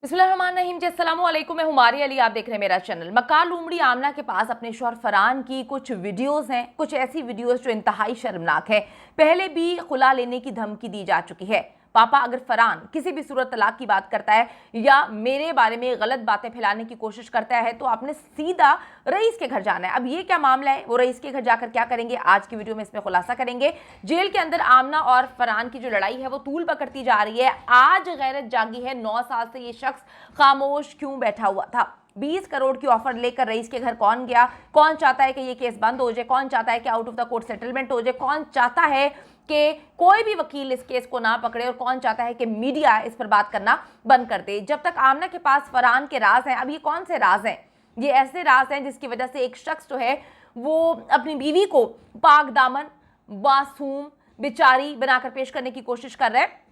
बिस्मिल्लाहिर्रहमानिर्रहीम जी, अस्सलाम वालेकुम। मैं हुमारी अली, आप देख रहे हैं मेरा चैनल। मक्कार लूमड़ी आमना के पास अपने शौहर फरहान की कुछ वीडियोस हैं, कुछ ऐसी वीडियोस जो इंतहाई शर्मनाक है। पहले भी खुला लेने की धमकी दी जा चुकी है। पापा अगर फरहान किसी भी सूरत तलाक की बात करता है या मेरे बारे में गलत बातें फैलाने की कोशिश करता है तो आपने सीधा रईस के घर जाना है। अब ये क्या मामला है, वो रईस के घर जाकर क्या करेंगे, आज की वीडियो में इसमें खुलासा करेंगे। जेल के अंदर आमना और फरहान की जो लड़ाई है वो तूल पकड़ती जा रही है। आज गैरत जागी है, 9 साल से ये शख्स खामोश क्यों बैठा हुआ था। 20 करोड़ की ऑफर लेकर रईस के घर कौन गया? कौन चाहता है कि ये केस बंद हो जाए? कौन चाहता है कि out of the court settlement हो जाए? कौन चाहता है कि कोई भी वकील इस केस को ना पकड़े? और कौन चाहता है कि मीडिया इस पर बात करना बंद कर दे? जब तक आमना के पास फरहान के राज हैं, अब ये कौन से राज हैं? ये ऐसे राज हैं जिसकी वजह से एक शख्स जो है वो अपनी बीवी को पाक दामन, मासूम, बेचारी बनाकर पेश करने की कोशिश कर रहा है।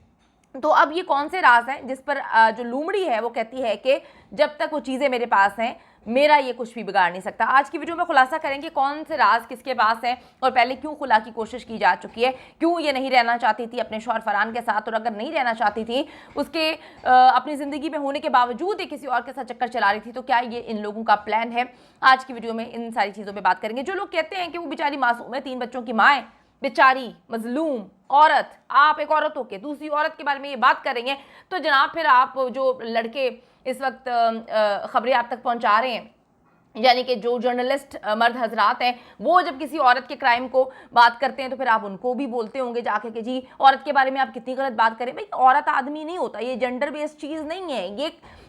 तो अब ये कौन से राज हैं जिस पर जो लूमड़ी है वो कहती है कि जब तक वो चीज़ें मेरे पास हैं मेरा ये कुछ भी बिगाड़ नहीं सकता। आज की वीडियो में खुलासा करेंगे कौन से राज किसके पास हैं और पहले क्यों खुला की कोशिश की जा चुकी है, क्यों ये नहीं रहना चाहती थी अपने शौहर फरहान के साथ, और अगर नहीं रहना चाहती थी उसके अपनी ज़िंदगी में होने के बावजूद ये किसी और के साथ चक्कर चला रही थी, तो क्या ये इन लोगों का प्लान है? आज की वीडियो में इन सारी चीज़ों पर बात करेंगे। जो लोग कहते हैं कि वो बेचारी मासूम है, 3 बच्चों की माँ है, बेचारी मजलूम औरत, आप एक औरत होके दूसरी औरत के बारे में ये बात करेंगे तो जनाब फिर आप जो लड़के इस वक्त खबरें आप तक पहुंचा रहे हैं, यानी कि जो जर्नलिस्ट मर्द हजरात हैं, वो जब किसी औरत के क्राइम को बात करते हैं तो फिर आप उनको भी बोलते होंगे जाके कि जी औरत के बारे में आप कितनी गलत बात करें। भाई औरत आदमी नहीं होता, ये जेंडर बेस्ड चीज़ नहीं है,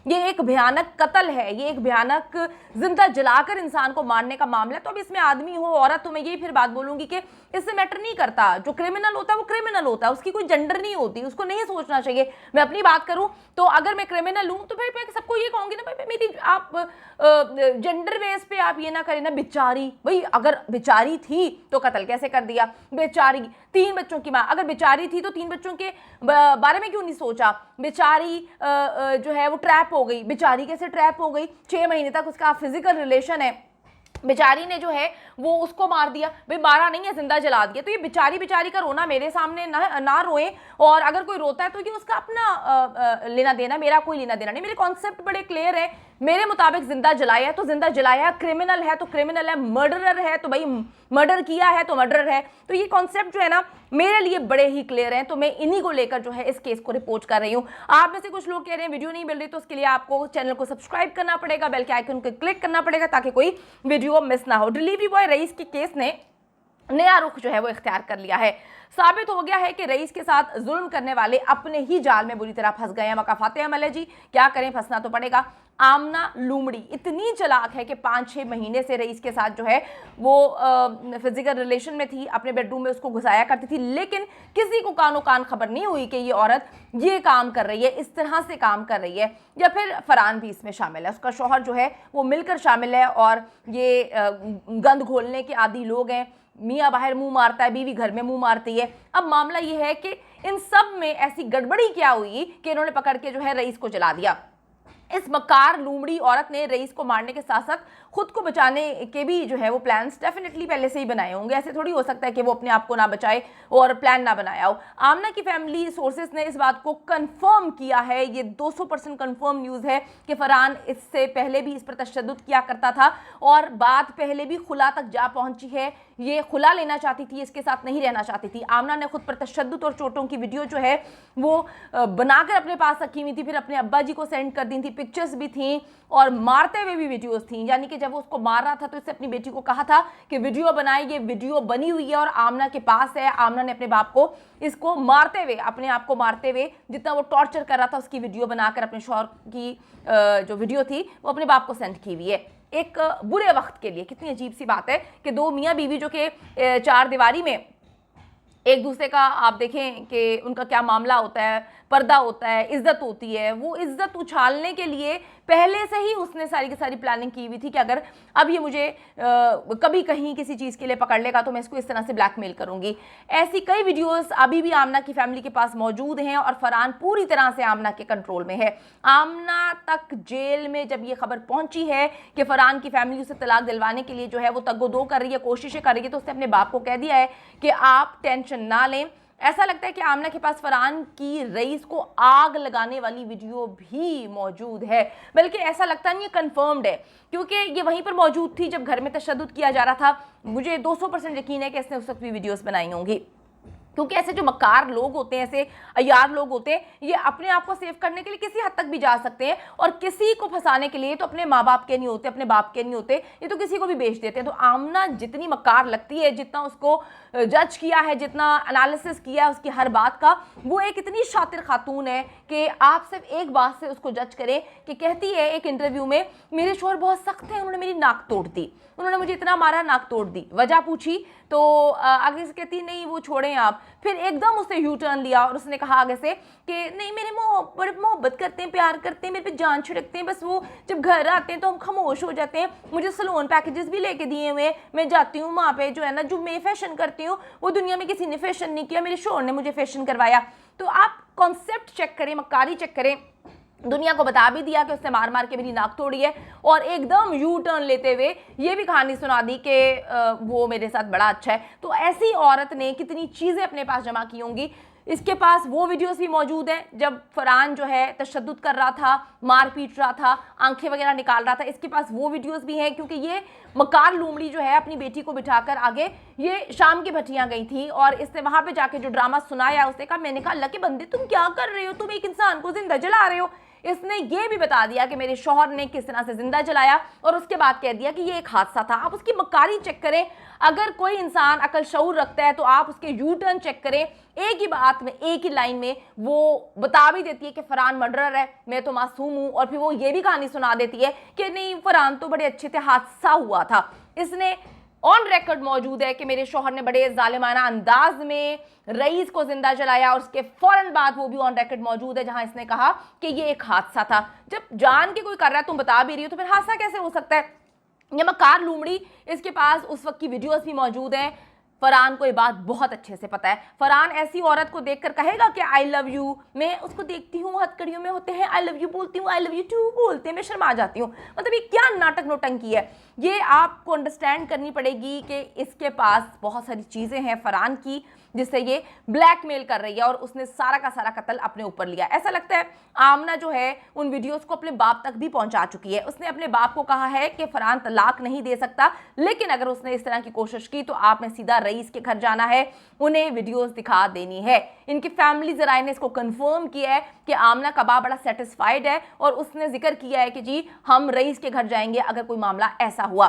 ये एक भयानक कत्ल है, ये एक भयानक जिंदा जलाकर इंसान को मारने का मामला है। तो अब इसमें आदमी हो औरत, तो मैं यही फिर बात बोलूंगी कि इससे मैटर नहीं करता। जो क्रिमिनल होता है वो क्रिमिनल होता है, उसकी कोई जेंडर नहीं होती, उसको नहीं सोचना चाहिए। मैं अपनी बात करूं तो अगर मैं क्रिमिनल हूं तो फिर मैं सबको ये कहूंगी ना भाई मेरी आप जेंडर बेस पे आप ये ना करें ना बेचारी। भाई अगर बेचारी थी तो कत्ल कैसे कर दिया? बेचारी 3 बच्चों की माँ, अगर बेचारी थी तो 3 बच्चों के बारे में क्यों नहीं सोचा? बेचारी जो है वो ट्रैप हो गई। बेचारी कैसे ट्रैप हो गई? 6 महीने तक उसका फिजिकल रिलेशन है, बेचारी ने जो है वो उसको मार दिया। भाई मारा नहीं है, जिंदा जला दिया। तो ये बेचारी का रोना मेरे सामने ना रोए, और अगर कोई रोता है तो ये उसका अपना लेना देना, मेरा कोई लेना देना नहीं। मेरे कॉन्सेप्ट बड़े क्लियर है। मेरे मुताबिक जिंदा जलाया है तो जिंदा जलाया, क्रिमिनल है तो क्रिमिनल है, मर्डरर है तो भाई मर्डर किया है तो मर्डर है। तो ये कॉन्सेप्ट जो है ना मेरे लिए बड़े ही क्लियर हैं, तो मैं इन्हीं को लेकर जो है इस केस को रिपोर्ट कर रही हूँ। आप में से कुछ लोग कह रहे हैं वीडियो नहीं मिल रही, तो उसके लिए आपको चैनल को सब्सक्राइब करना पड़ेगा, बेल के आइकन को क्लिक करना पड़ेगा ताकि कोई वीडियो मिस ना हो। डिलीवरी बॉय रईस के केस ने नया रुख जो है वो इख्तियार कर लिया है। साबित हो गया है कि रईस के साथ जुल्म करने वाले अपने ही जाल में बुरी तरह फंस गए हैं। मका फाते अमल है जी, क्या करें, फंसना तो पड़ेगा। आमना लूमड़ी इतनी चालाक है कि 5-6 महीने से रईस के साथ जो है वो फिजिकल रिलेशन में थी, अपने बेडरूम में उसको घुसाया करती थी, लेकिन किसी को कानो कान खबर नहीं हुई कि ये औरत ये काम कर रही है, इस तरह से काम कर रही है। या फिर फरहान भी इसमें शामिल है, उसका शौहर जो है वो मिलकर शामिल है, और ये गंद घोलने के आदी लोग हैं। मियाँ बाहर मुंह मारता है, बीवी घर में मुंह मारती है। अब मामला ये है कि इन सब में ऐसी गड़बड़ी क्या हुई कि इन्होंने पकड़ के जो है रईस को जला दिया। इस मकार लूमड़ी औरत ने रईस को मारने के साथ साथ खुद को बचाने के भी जो है वो प्लान्स डेफिनेटली पहले से ही बनाए होंगे। ऐसे थोड़ी हो सकता है कि वो अपने आप को ना बचाए और प्लान ना बनाया हो। आमना की फैमिली सोर्सेस ने इस बात को कंफर्म किया है, ये 200% कंफर्म न्यूज़ है कि फरहान इससे पहले भी इस पर तशद्दुद किया करता था और बात पहले भी खुला तक जा पहुंची है। ये खुला लेना चाहती थी, इसके साथ नहीं रहना चाहती थी। आमना ने खुद पर तशद्दुद और चोटों की वीडियो जो है वो बनाकर अपने पास रखी हुई थी, फिर अपने अब्बा जी को सेंड कर दी थी, पिक्चर्स भी थी और मारते हुए भी वीडियोस थी। यानी कि जब वो उसको मार रहा था तो इससे अपनी बेटी को कहा था कि वीडियो बनाए, ये वीडियो बनी हुई है और आमना के पास है। आमना ने अपने बाप को इसको मारते हुए, अपने आप को मारते हुए जितना वो टॉर्चर कर रहा था उसकी वीडियो बनाकर अपने शौहर की जो वीडियो थी वो अपने बाप को सेंड की हुई है। एक बुरे वक्त के लिए कितनी अजीब सी बात है कि 2 मियाँ बीवी जो कि 4 दीवारी में एक दूसरे का, आप देखें कि उनका क्या मामला होता है, पर्दा होता है, इज्जत होती है, वो इज्जत उछालने के लिए पहले से ही उसने सारी की सारी प्लानिंग की हुई थी कि अगर अब ये मुझे कभी कहीं किसी चीज़ के लिए पकड़ लेगा तो मैं इसको इस तरह से ब्लैकमेल करूंगी। ऐसी कई वीडियोस अभी भी आमना की फैमिली के पास मौजूद हैं और फरहान पूरी तरह से आमना के कंट्रोल में है। आमना तक जेल में जब ये खबर पहुंची है कि फरहान की फैमिली उसे तलाक दिलवाने के लिए जो है वो तगोदो कर रही है, कोशिशें कर रही है, तो उसने अपने बाप को कह दिया है कि आप टेंशन ना लें, ऐसा लगता है कि आमना के पास फरहान की रईस को आग लगाने वाली वीडियो भी मौजूद है, बल्कि ऐसा लगता नहीं है, कंफर्म्ड है, क्योंकि ये वहीं पर मौजूद थी जब घर में तशद्दुद किया जा रहा था। मुझे 200% यकीन है कि इसने उस वक्त भी वीडियोस बनाई होंगी, क्योंकि ऐसे जो मक्कार लोग होते हैं, ऐसे अय्यार लोग होते हैं, ये अपने आप को सेव करने के लिए किसी हद तक भी जा सकते हैं, और किसी को फंसाने के लिए तो अपने माँ बाप के नहीं होते, अपने बाप के नहीं होते, ये तो किसी को भी बेच देते हैं। तो आमना जितनी मक्कार लगती है, जितना उसको जज किया है, जितना एनालिसिस किया है उसकी हर बात का, वो एक इतनी शातिर खातून है कि आप सिर्फ एक बात से उसको जज करें कि कहती है एक इंटरव्यू में, मेरे शोहर बहुत सख्त हैं, उन्होंने मेरी नाक तोड़ दी, उन्होंने मुझे इतना मारा, नाक तोड़ दी। वजह पूछी तो आगे से कहती नहीं वो छोड़ें आप। फिर एकदम उसने यू टर्न लिया और उसने कहा आगे से कि नहीं, मेरे बड़े मोहब्बत करते हैं, प्यार करते हैं, मेरे पे जान छिड़कते हैं, बस वो जब घर आते हैं तो हम खामोश हो जाते हैं। मुझे सलोन पैकेजेस भी लेके दिए हुए, मैं जाती हूँ वहाँ पे, जो है ना, जो मैं फैशन करती हूँ वो दुनिया में किसी ने फैशन नहीं किया, मेरे शोहर ने मुझे फैशन करवाया। तो आप कॉन्सेप्ट चेक करें, मक्कारी चेक करें। दुनिया को बता भी दिया कि उसने मार मार के मेरी नाक तोड़ी है, और एकदम यू टर्न लेते हुए ये भी कहानी सुना दी कि वो मेरे साथ बड़ा अच्छा है। तो ऐसी औरत ने कितनी चीज़ें अपने पास जमा की होंगी। इसके पास वो वीडियोस भी मौजूद हैं जब फरहान जो है तशद्दुद कर रहा था, मार पीट रहा था, आंखें वगैरह निकाल रहा था, इसके पास वो वीडियोस भी हैं, क्योंकि ये मकार लूमड़ी जो है अपनी बेटी को बिठाकर आगे ये शाम की भट्टियां गई थी, और इसने वहां पे जाके जो ड्रामा सुनाया, उसने कहा, मैंने कहा अल्लाह के बंदे तुम क्या कर रहे हो, तुम एक इंसान को जिंदा जला रहे हो। इसने ये भी बता दिया कि मेरे शौहर ने किस तरह से जिंदा जलाया, और उसके बाद कह दिया कि ये एक हादसा था। आप उसकी मक्कारी चेक करें, अगर कोई इंसान अकल शऊर रखता है तो आप उसके यू टर्न चेक करें। एक ही बात में, एक ही लाइन में वो बता भी देती है कि फरहान मर्डरर है, मैं तो मासूम हूं, और फिर वो ये भी कहानी सुना देती है कि नहीं फरहान तो बड़े अच्छे थे, हादसा हुआ था। इसने ऑन रिकॉर्ड मौजूद है कि मेरे शौहर ने बड़े जालिमाना अंदाज में रईस को जिंदा जलाया, और उसके फौरन बाद वो भी ऑन रिकॉर्ड मौजूद है जहां इसने कहा कि ये एक हादसा था। जब जान के कोई कर रहा है, तुम बता भी रही हो, तो फिर हादसा कैसे हो सकता है? ये मकार लूमड़ी, इसके पास उस वक्त की वीडियोस भी मौजूद हैं। फरहान को ये बात बहुत अच्छे से पता है। फरहान ऐसी औरत को देखकर कहेगा कि आई लव यू, मैं उसको देखती हूँ, हथकड़ियों में होते हैं आई लव यू बोलती हूँ, आई लव यू टू बोलते हैं, मैं शर्मा जाती हूँ। मतलब ये क्या नाटक नौटंकी है, ये आपको अंडरस्टैंड करनी पड़ेगी कि इसके पास बहुत सारी चीज़ें हैं फरहान की जिससे ये ब्लैकमेल कर रही है, और उसने सारा का सारा कत्ल अपने ऊपर लिया। ऐसा लगता है आमना जो है उन वीडियोस को अपने बाप तक भी पहुंचा चुकी है। उसने अपने बाप को कहा है कि फरहान तलाक नहीं दे सकता, लेकिन अगर उसने इस तरह की कोशिश की तो आपने सीधा रईस के घर जाना है, उन्हें वीडियोस दिखा देनी है। इनकी फैमिली जराए ने इसको कंफर्म किया है कि आमना का बाप बड़ा सेटिस्फाइड है, और उसने जिक्र किया है कि जी हम रईस के घर जाएंगे अगर कोई मामला ऐसा हुआ।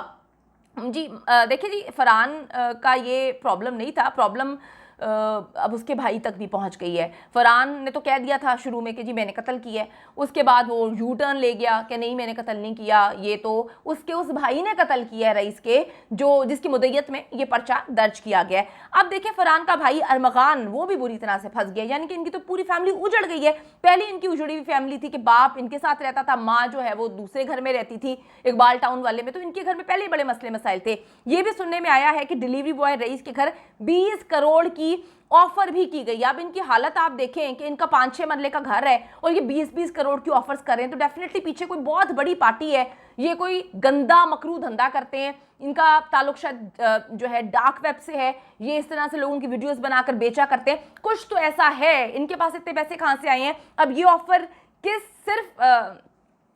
जी देखिए जी, फरहान का ये प्रॉब्लम नहीं था, प्रॉब्लम अब उसके भाई तक भी पहुंच गई है। फरहान ने तो कह दिया था शुरू में कि जी मैंने कत्ल किया है, उसके बाद वो यू टर्न ले गया कि नहीं मैंने कत्ल नहीं किया, ये तो उसके उस भाई ने कत्ल किया है रईस के, जो जिसकी मुद्दत में ये पर्चा दर्ज किया गया है। अब देखिए फरहान का भाई अरमगान वो भी बुरी तरह से फंस गया, यानी कि इनकी तो पूरी फैमिली उजड़ गई है। पहले इनकी उजड़ी हुई फैमिली थी कि बाप इनके साथ रहता था, माँ जो है वो दूसरे घर में रहती थी इकबाल टाउन वाले में, तो इनके घर में पहले ही बड़े मसले मसाइल थे। ये भी सुनने में आया है कि डिलीवरी बॉय रईस के घर 20 करोड़ की ऑफर भी की गई। अब इनकी हालत आप देखें कि इनका 5-6 मरले का घर है और ये 20-20 करोड़ की ऑफर्स कर रहे हैं, तो डेफिनेटली पीछे कोई बहुत बड़ी पार्टी है, ये कोई गंदा मकरू धंधा करते हैं। इनका ताल्लुक शायद जो है डार्क वेब से है, ये इस तरह से लोगों की वीडियोस बनाकर बेचा करते हैं, कुछ तो ऐसा है। इनके पास इतने पैसे कहाँ से आए हैं? अब ये ऑफर किस सिर्फ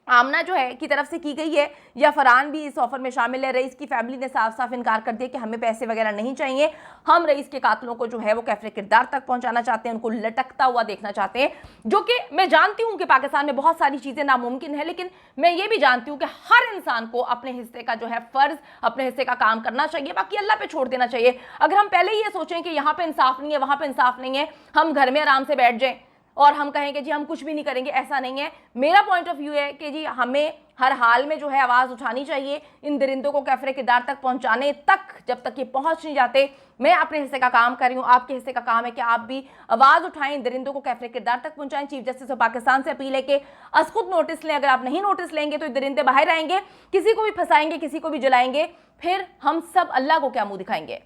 आमना जो है की तरफ से की गई है या फरहान भी इस ऑफर में शामिल है? रईस की फैमिली ने साफ साफ इनकार कर दिया कि हमें पैसे वगैरह नहीं चाहिए, हम रईस के कातलों को जो है वो कैफरे किरदार तक पहुंचाना चाहते हैं, उनको लटकता हुआ देखना चाहते हैं। जो कि मैं जानती हूं कि पाकिस्तान में बहुत सारी चीजें नामुमकिन है, लेकिन मैं ये भी जानती हूं कि हर इंसान को अपने हिस्से का जो है फर्ज, अपने हिस्से का काम करना चाहिए, बाकी अल्लाह पे छोड़ देना चाहिए। अगर हम पहले ही ये सोचें कि यहाँ पे इंसाफ नहीं है, वहां पे इंसाफ नहीं है, हम घर में आराम से बैठ जाएं और हम कहेंगे जी हम कुछ भी नहीं करेंगे, ऐसा नहीं है। मेरा पॉइंट ऑफ व्यू है कि जी हमें हर हाल में जो है आवाज़ उठानी चाहिए, इन दरिंदों को कैफरे किरदार तक पहुंचाने तक, जब तक ये पहुंच नहीं जाते। मैं अपने हिस्से का काम कर रही हूँ, आपके हिस्से का काम है कि आप भी आवाज़ उठाएं, इन दरिंदों को कैफरे किरदार तक पहुंचाएं। चीफ जस्टिस ऑफ पाकिस्तान से अपील है कि खुद नोटिस लें, अगर आप नहीं नोटिस लेंगे तो ये दरिंदे बाहर आएंगे, किसी को भी फंसाएंगे, किसी को भी जलाएंगे, फिर हम सब अल्लाह को क्या मुंह दिखाएंगे।